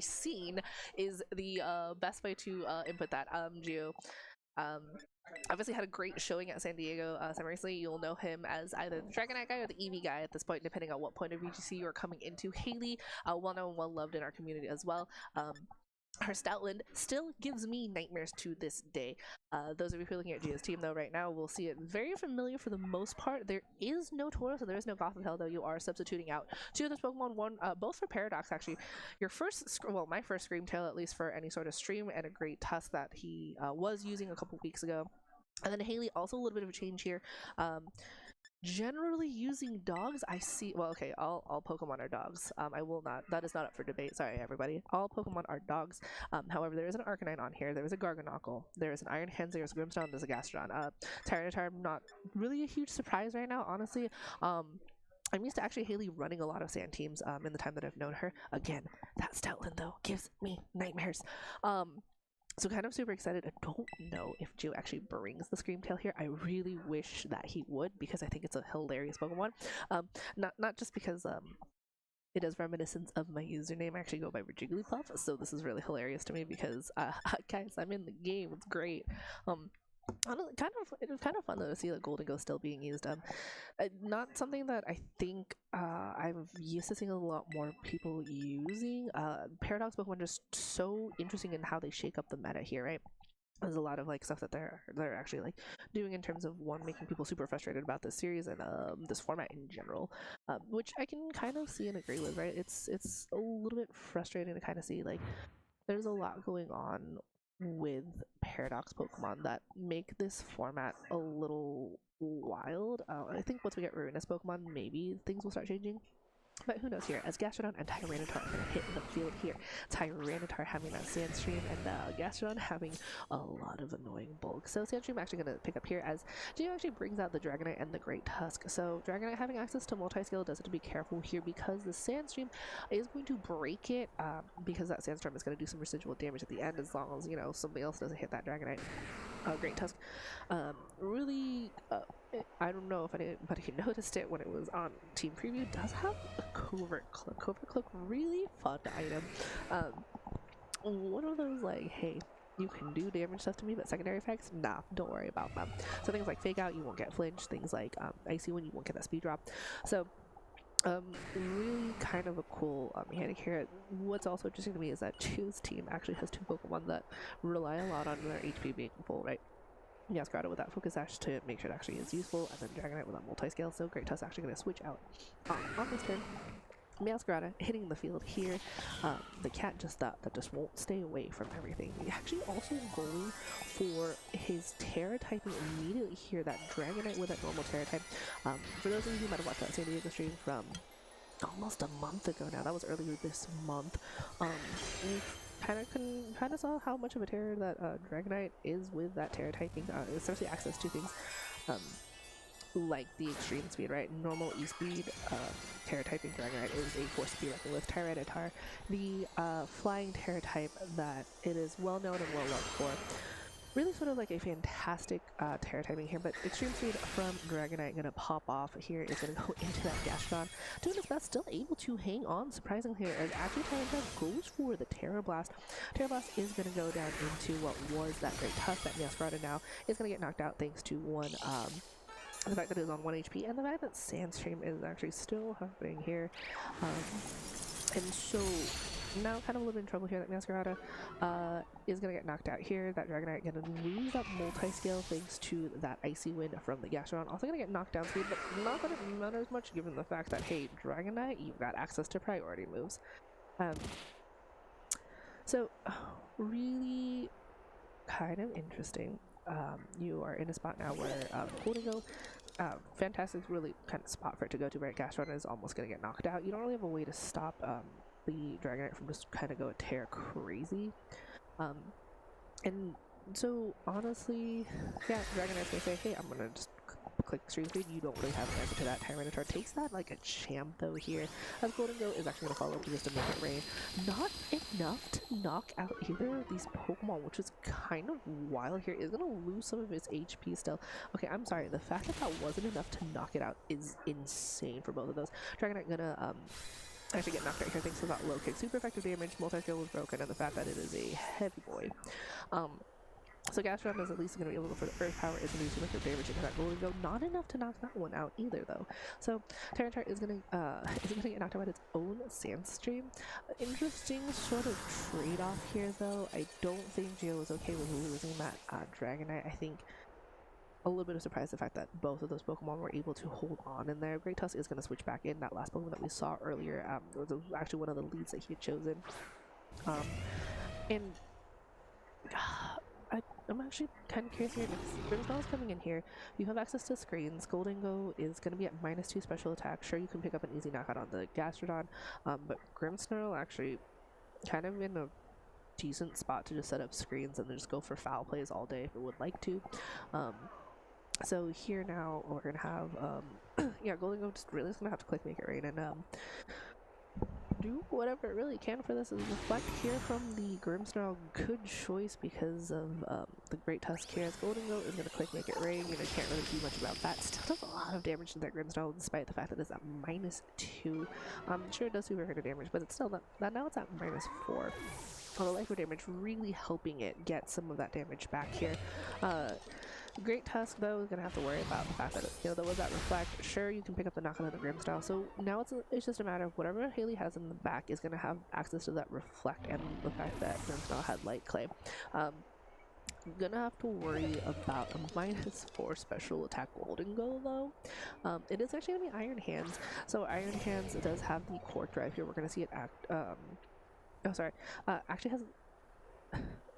seen is the best way to input that. Geo um, obviously had a great showing at San Diego summer recently. You'll know him as either the Dragonite guy or the Eevee guy at this point, depending on what point of VGC you're coming into. Hayley, well known, well loved in our community as well. Her Stoutland still gives me nightmares to this day. Those of you who are looking at Geo's team, though, right now will see it very familiar for the most part. There is no Tauros, so there is no Gothitelle, though you are substituting out two of those Pokemon, one both for Paradox, actually. Your first, well, my first Screamtail, at least for any sort of stream, and a Great Tusk that he was using a couple weeks ago. And then Hayley, also a little bit of a change here. Generally using dogs, I see. Well, okay, all Pokemon are dogs. I will not. That is not up for debate. Sorry, everybody. All Pokemon are dogs. However, there is an Arcanine on here. There is a Garganacl. There is an Iron Hands. There's a Grimmstone. There's a Gastrodon. Tyranitar, not really a huge surprise right now, honestly. I'm used to actually Hayley running a lot of sand teams in the time that I've known her. Again, that Stoutland though gives me nightmares. So kind of super excited. I don't know if Geo actually brings the Screamtail here. I really wish that he would, because I think it's a hilarious Pokemon. Not just because it is reminiscence of my username. I actually go by Jigglypuff, so this is really hilarious to me because guys, I'm in the game. It's great. It was kind of fun though to see that Golden Ghost still being used. Not something that I think I'm used to seeing a lot more people using. Paradox Pokemon just so interesting in how they shake up the meta here, right? There's a lot of like stuff that they're actually like doing in terms of one, making people super frustrated about this series and this format in general, which I can kind of see and agree with, right? It's a little bit frustrating to kind of see like there's a lot going on with Paradox Pokemon that make this format a little wild. I think once we get Ruinous Pokemon, maybe things will start changing. But who knows here, as Gastrodon and Tyranitar are going to hit the field here. Tyranitar having that Sandstream and Gastrodon having a lot of annoying bulk. So Sandstream actually going to pick up here as Geo actually brings out the Dragonite and the Great Tusk. So Dragonite having access to multi-scale does have to be careful here because the Sandstream is going to break it because that Sandstorm is going to do some residual damage at the end as long as, you know, somebody else doesn't hit that Dragonite. Great Tusk. Really, I don't know if anybody noticed it when it was on Team Preview, does have a Covert Cloak. Covert Cloak, really fun item. One of those like, hey, you can do damage stuff to me, but secondary effects, nah, don't worry about them. So things like Fake Out, you won't get flinch. Things like Icy Wind, you won't get that speed drop. So really kind of a cool mechanic here. What's also interesting to me is that Chu's team actually has two Pokemon that rely a lot on their HP being full, right? Meowscarada with that Focus Sash to make sure it actually is useful, and then Dragonite with that multi-scale, so Great Tusk actually going to switch out on this turn. Meowscarada hitting the field here. The cat just that just won't stay away from everything. He actually also going for his Terra typing immediately here, that Dragonite with that normal Terra type. For those of you who might have watched that San Diego stream from almost a month ago now, that was earlier this month, we kind of saw how much of a terror that Dragonite is with that Terra typing, especially access to things like the extreme speed, right? Normal E-speed Terra typing Dragonite is a force to be reckoned with. Tyranitar, the flying Terra type that it is well known and well loved for. Really sort of like a fantastic Terra typing here, but extreme speed from Dragonite gonna pop off here. Is gonna go into that Gastrodon, doing its best, still able to hang on surprisingly here as actually Tyranitar goes for the Terra Blast. Terra Blast is gonna go down into what was that Great Tusk. That Meowscarada now is gonna get knocked out thanks to one the fact that it is on 1 HP, and the fact that Sandstream is actually still happening here. And so now kind of a little bit in trouble here. That Meowscarada is going to get knocked out here. That Dragonite going to lose that multi-scale thanks to that Icy Wind from the Gastrodon. Also going to get knocked down speed, but not that it matters much given the fact that, hey, Dragonite, you've got access to priority moves. So really kind of interesting. You are in a spot now where Golden Go, fantastic, really kind of spot for it to go to, right? Gastrodon is almost going to get knocked out. You don't really have a way to stop the Dragonite from just kind of go tear crazy. And so honestly, yeah, Dragonite's going to say, hey, I'm going to just click extreme speed. You don't really have an answer to that. Tyranitar takes that like a champ though here, as Golden Go is actually going to follow up with just a Minute Rain. Not enough to knock out either of these Pokemon, which is kind of wild here. Is going to lose some of its HP still. Okay, I'm sorry. The fact that that wasn't enough to knock it out is insane for both of those. Dragonite gonna actually get knocked out here thanks to that low kick. Super effective damage, multi-skill was broken, and the fact that it is a heavy boy. So Gastron is at least going to be able to, for the Earth Power, is going to do super damage into that Golden Go. Not enough to knock that one out either, though. So Tyranitar is going to get knocked out by its own Sandstream. Interesting sort of trade-off here, though. I don't think Geo was okay with losing that Dragonite. I think a little bit of surprise the fact that both of those Pokemon were able to hold on in there. Great Tusk is going to switch back in. That last Pokemon that we saw earlier was actually one of the leads that he had chosen. And I'm actually kind of curious here. Grimmsnarl is coming in here. You have access to screens. Goldingo is going to be at -2 special attack. Sure, you can pick up an easy knockout on the Gastrodon, but Grimmsnarl actually kind of in a decent spot to just set up screens and then just go for foul plays all day if it would like to. So here now we're going to have, yeah, Goldingo just really is going to have to click Make It Rain and do whatever it really can for this. Is reflect here from the Grimmsnarl. Good choice because of the Great Tusk here. As Goldingo is going to click Make It Rain. You know, can't really do much about that. Still does a lot of damage to that Grimmsnarl despite the fact that it's at -2. Sure, it does super hard damage, but it's still that now it's at -4. The Life damage really helping it get some of that damage back here. Great Tusk, though, is going to have to worry about the fact that, you know, there was that Reflect. Sure, you can pick up the knockout of the Grimmsnarl, so now it's just a matter of whatever Hayley has in the back is going to have access to that Reflect and the fact that Grimmsnarl had Light Clay. I'm gonna have to worry about a -4 special attack Goldingo, though. It is actually going to be Iron Hands, so Iron Hands does have the Core Drive here. We're going to see it act, oh, sorry, actually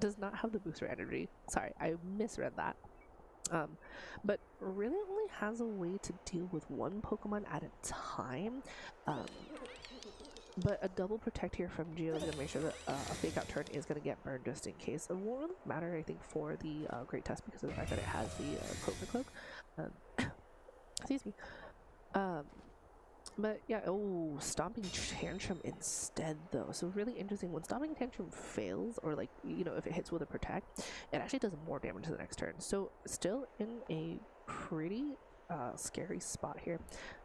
does not have the booster energy. Sorry, I misread that. But really only has a way to deal with one Pokemon at a time. But a double protect here from Geo is going to make sure that a fake out turn is going to get burned just in case. It won't really matter, I think, for the Great Tusk because of the fact that it has the Clover Cloak. Excuse me. But yeah, oh, Stomping Tantrum instead though. So really interesting, when Stomping Tantrum fails, or like, you know, if it hits with a Protect, it actually does more damage the next turn. So still in a pretty scary spot here.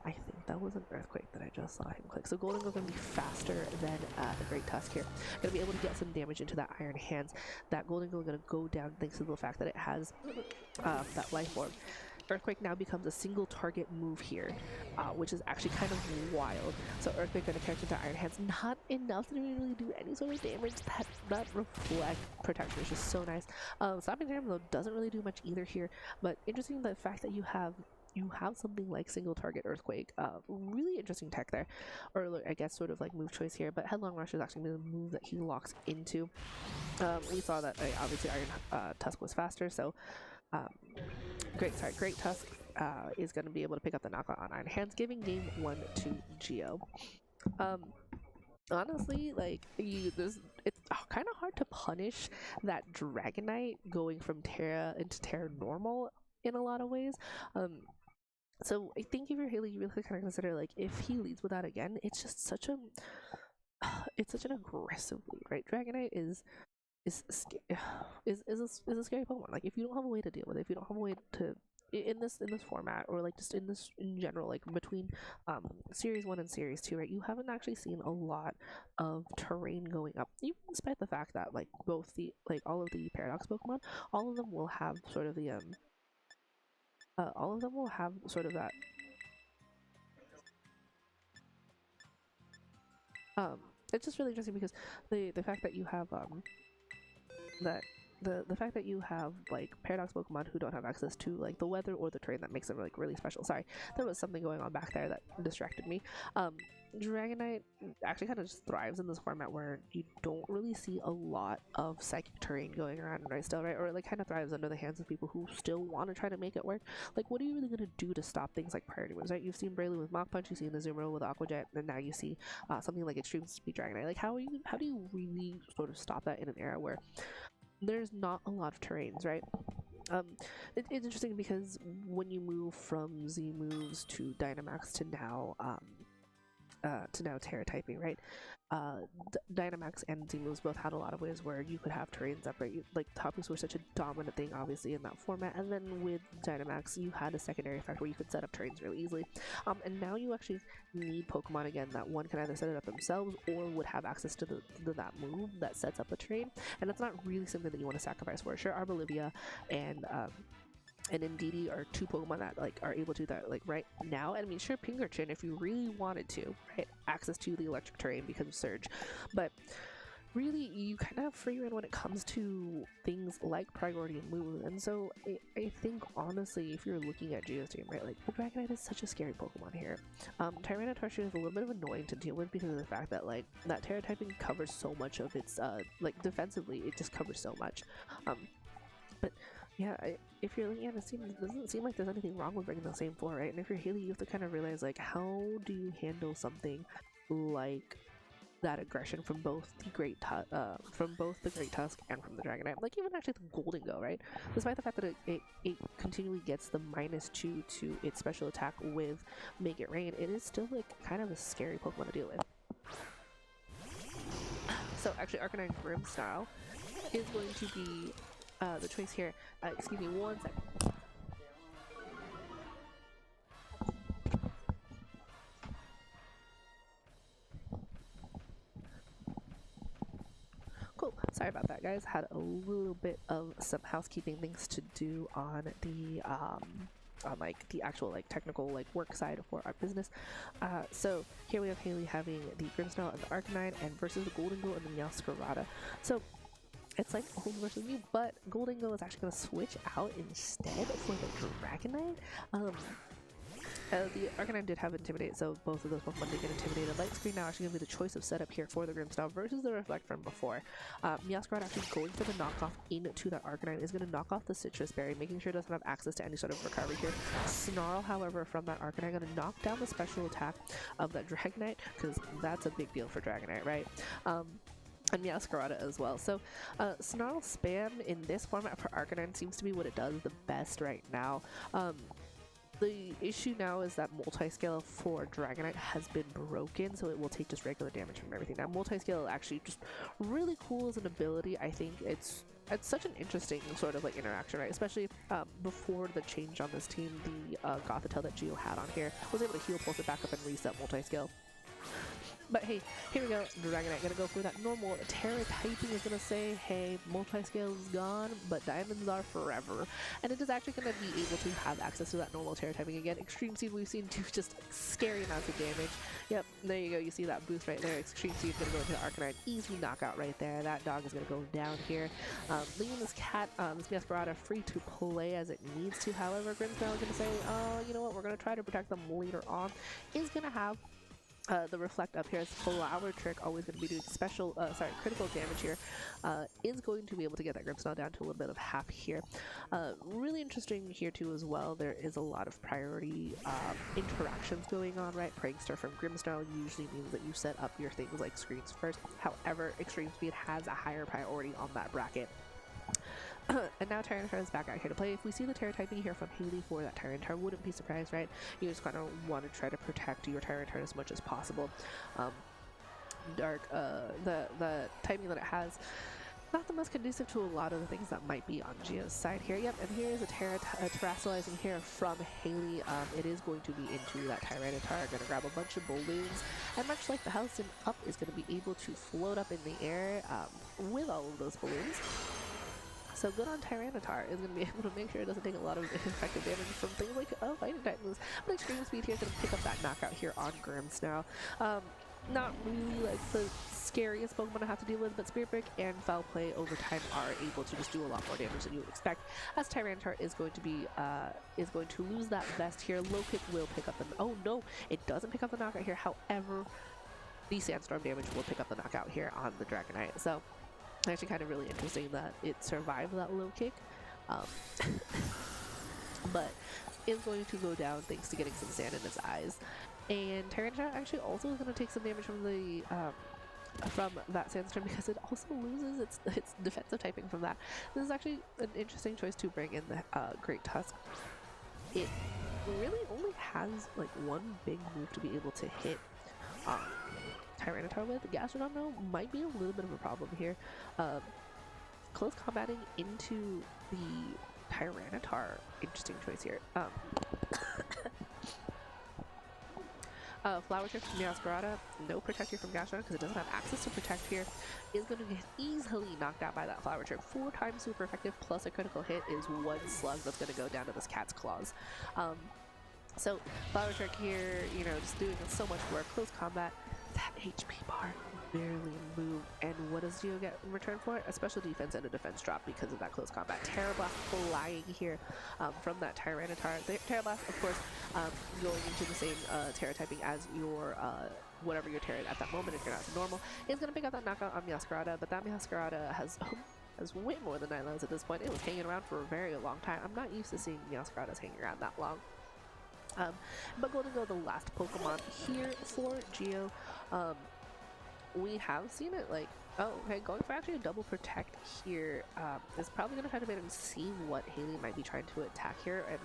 I think that was an Earthquake that I just saw him click. So Goldingo going to be faster than the Great Tusk here. Going to be able to get some damage into that Iron Hands. That Goldingo is going to go down thanks to the fact that it has that Life Orb. Earthquake now becomes a single target move here, which is actually kind of wild. So Earthquake going to connect into Iron Hands, not enough to really do any sort of damage. That Reflect protection is just so nice. Stopping Tantrum though doesn't really do much either here, but interesting the fact that you have something like single target Earthquake. Really interesting tech there, or I guess sort of like move choice here. But Headlong Rush is actually the move that he locks into. We saw that obviously Iron Tusk was faster, so. Great Tusk is going to be able to pick up the knockout on Iron Hands, giving game 1 to Geo. Honestly, like, it's kind of hard to punish that Dragonite going from Terra into Terra Normal in a lot of ways. So I think if you're Hayley, you really kind of consider, like, if he leads with that again, it's just such an aggressive lead, right? Dragonite is a scary Pokemon. Like, if you don't have a way to deal with it, if you don't have a way to in this format, or like just in general, like between series 1 and series 2, right, you haven't actually seen a lot of terrain going up, even despite the fact that like both the all of the Paradox Pokemon, all of them will have sort of the all of them will have sort of that it's just really interesting because the fact that you have the fact that you have like Paradox Pokemon who don't have access to like the weather or the terrain, that makes them like really special. Sorry, there was something going on back there that distracted me. Dragonite actually kind of just thrives in this format where you don't really see a lot of psychic terrain going around right still, right? Or it like kind of thrives under the hands of people who still want to try to make it work. Like, what are you really going to do to stop things like priority moves, right? You've seen Braylon with Mach Punch, you've seen Azumarill with Aqua Jet, and now you see something like Extreme Speed Dragonite. Like, how do you really sort of stop that in an era where there's not a lot of terrains, right? It's interesting because when you move from Z moves to Dynamax to now to now Terra typing, right? Dynamax and Z moves both had a lot of ways where you could have terrains up, right? Like top moves were such a dominant thing, obviously, in that format, and then with Dynamax, you had a secondary effect where you could set up terrains really easily. And now you actually need Pokemon again that one can either set it up themselves or would have access to that move that sets up a terrain, and that's not really something that you want to sacrifice for. Sure, Arbolivia and Indeedee are two Pokemon that like are able to do that like right now. And I mean, sure, Pinkerton, if you really wanted to, right, access to the electric terrain because of Surge, but really you kind of have free reign when it comes to things like priority and move. And so I think honestly, if you're looking at Geosteam, right, like the Dragonite is such a scary Pokemon here. Tyranitar is a little bit of annoying to deal with because of the fact that like that Terra typing covers so much of its like defensively, it just covers so much. But yeah, if you're looking at it, it doesn't seem like there's anything wrong with bringing the same floor, right? And if you're Hayley, you have to kind of realize, like, how do you handle something like that aggression from both the Great Tusk and from the Dragonite, like even actually the Goldengo, right? Despite the fact that it continually gets the -2 to its special attack with Make It Rain, it is still like kind of a scary Pokemon to deal with. So actually, Arcanine Grimmstyle is going to be the choice here. Excuse me one second. Cool. Sorry about that, guys. Had a little bit of some housekeeping things to do on the on like the actual like technical like work side for our business. So here we have Hayley having the Grimmstyle and the Arcanine, and versus the Goldengo and the Meowscarada. So it's like old versus new, but Goldengo is actually going to switch out instead for the Dragonite. The Arcanine did have Intimidate, so both of those Pokemon did get Intimidated. Light Screen now actually going to be the choice of setup here for the Grimmstyle versus the Reflect from before. Meowscarada actually going for the knockoff into that Arcanine is going to knock off the Citrus Berry, making sure it doesn't have access to any sort of recovery here. Snarl, however, from that Arcanine, going to knock down the special attack of that Dragonite, because that's a big deal for Dragonite, right? And Meowscarada as well. So Snarl spam in this format for Arcanine seems to be what it does the best right now. The issue now is that multi-scale for Dragonite has been broken, so it will take just regular damage from everything. Now multi-scale actually just really cool as an ability. I think it's such an interesting sort of like interaction, right? Especially before the change on this team, the Gothitelle that Geo had on here was able to heal, pulse it back up, and reset multi-scale. But hey, here we go. Dragonite gonna go for that normal Terra typing is gonna say, hey, multi-scale is gone, but diamonds are forever. And it is actually gonna be able to have access to that normal Terra typing again. Extreme Seed we've seen do just scary amounts of damage. Yep, there you go. You see that boost right there. Extreme Seed gonna go into the Arcanine. Easy knockout right there. That dog is gonna go down here. Leaving this cat, this Meowscarada free to play as it needs to. However, Grimmstyle is gonna say, oh, you know what? We're gonna try to protect them later on. Is gonna have the Reflect up here as Flower Trick, always going to be doing critical damage here, is going to be able to get that Grimmstyle down to a little bit of half here. Really interesting here too as well, there is a lot of priority interactions going on, right? Prankster from Grimmstyle usually means that you set up your things like screens first. However, Extreme Speed has a higher priority on that bracket. And now Tyranitar is back out here to play. If we see the Terra typing here from Hayley for that Tyranitar, wouldn't be surprised, right? You just kind of want to try to protect your Tyranitar as much as possible. The typing that it has, not the most conducive to a lot of the things that might be on Geo's side here. Yep, and here is a terrestrializing here from Hayley. It is going to be into that Tyranitar. Going to grab a bunch of balloons, and much like the Houston Up is going to be able to float up in the air with all of those balloons. So good on Tyranitar is going to be able to make sure it doesn't take a lot of effective damage from things like Fighting Titans. But Extreme Speed here is going to pick up that knockout here on Grimmstyle. Not really like the scariest Pokemon to have to deal with, but Spirit Break and Foul Play over time are able to just do a lot more damage than you would expect. As Tyranitar is going to lose that vest here. Low Kick will pick up the oh no, it doesn't pick up the knockout here. However, the Sandstorm damage will pick up the knockout here on the Dragonite. So actually kind of really interesting that it survived that low kick, but is going to go down thanks to getting some sand in its eyes. And Tyranitar actually also is going to take some damage from the from that Sandstorm because it also loses its defensive typing from that. This is actually an interesting choice to bring in the Great Tusk. It really only has like one big move to be able to hit Tyranitar with. Gastrodon though might be a little bit of a problem here. Close combating into the Tyranitar, interesting choice here. Flower Trick from Meowscarada, no Protect here from Gastrodon because it doesn't have access to Protect here, is going to get easily knocked out by that Flower Trick. 4 times super effective plus a critical hit is 1 slug that's going to go down to this cat's claws. So Flower Trick here, you know, just doing so much work. Close combat, that HP bar barely moved, and what does Geo get in return for it? A special defense and a defense drop because of that close combat. Terra Blast flying here from that Tyranitar. The Terra Blast, of course, going into the same Terra typing as your whatever you're Terra at that moment if you're not normal, is going to pick up that knockout on Meowscarada, but that Meowscarada has way more than 9 lives at this point. It was hanging around for a very long time. I'm not used to seeing Meowscaradas hanging around that long. But going to go the last Pokemon here for Geo. We have seen it, like, oh, okay, going for actually a double protect here is probably going to try to make him see what Hayley might be trying to attack here, and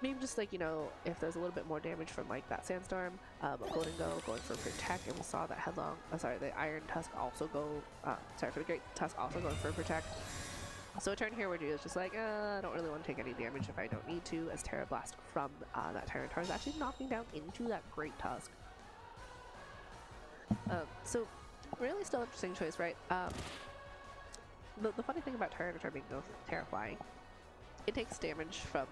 maybe just, like, you know, if there's a little bit more damage from, like, that Sandstorm, going for protect, and we saw that Headlong, the Iron Tusk also go, for the Great Tusk also going for protect. So a turn here where Gio's just like, I don't really want to take any damage if I don't need to, as Terra Blast from that Tyranitar is actually knocking down into that Great Tusk. So really still interesting choice, right? The funny thing about Tyranitar being no Terra Flying, it takes damage from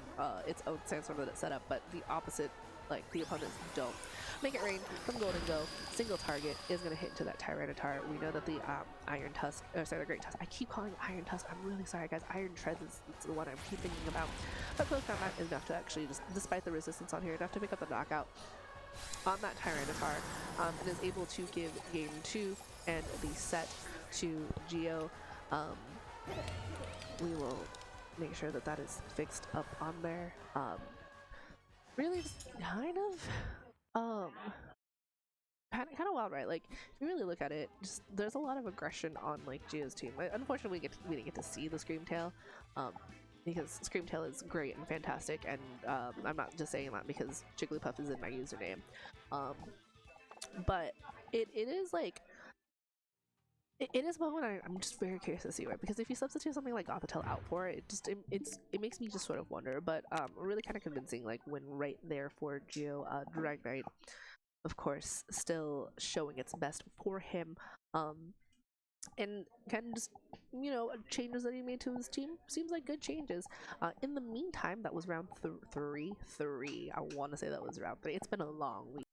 its own Sandstorm that it's set up, but the opposite, like the opponents don't. Make It Rain from Golden Go, single target is going to hit into that Tyranitar. We know that the Iron Tusk, the Great Tusk, I keep calling it Iron Tusk, I'm really sorry guys, Iron Treads is the one I keep thinking about. But close combat is enough to actually, just despite the resistance on here, enough to pick up the knockout on that Tyranitar, and is able to give game 2 and the set to Geo. We will make sure that that is fixed up on there. Really just kind of wild, right? Like, if you really look at it, just there's a lot of aggression on like Geo's team. Unfortunately, we didn't get to see the Screamtail, because Screamtail is great and fantastic, and I'm not just saying that because Jigglypuff is in my username, but it is like it is one I'm just very curious to see, right? Because if you substitute something like Gothitelle out for it, it makes me just sort of wonder. But really kind of convincing, like when right there for Geo. Dragonite, of course, still showing its best for him, and kind of just, you know, changes that he made to his team seems like good changes. In the meantime, that was round 3. I want to say that was round 3. It's been a long week.